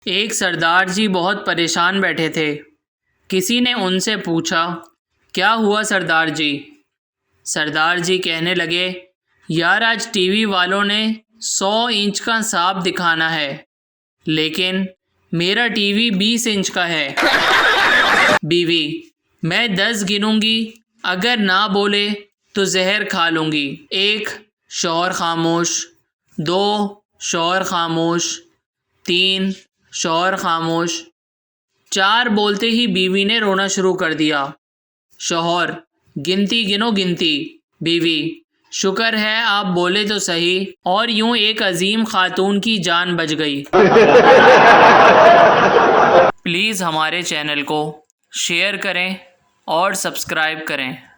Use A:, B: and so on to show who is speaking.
A: एक सरदार जी बहुत परेशान बैठे थे। किसी ने उनसे पूछा, क्या हुआ सरदार जी? सरदार जी कहने लगे, यार आज टीवी वालों ने 100 इंच का सांप दिखाना है, लेकिन मेरा टीवी 20 इंच का है। बीवी, मैं 10 गिनूंगी, अगर ना बोले तो जहर खा लूंगी। 1, शौहर खामोश। 2, शौहर खामोश। 3, शौहर खामोश। 4 बोलते ही बीवी ने रोना शुरू कर दिया। शौहर, गिनती गिनो गिनती। बीवी, शुक्र है आप बोले तो सही। और यूं एक अजीम खातून की जान बच गई। प्लीज़ हमारे चैनल को शेयर करें और सब्सक्राइब करें।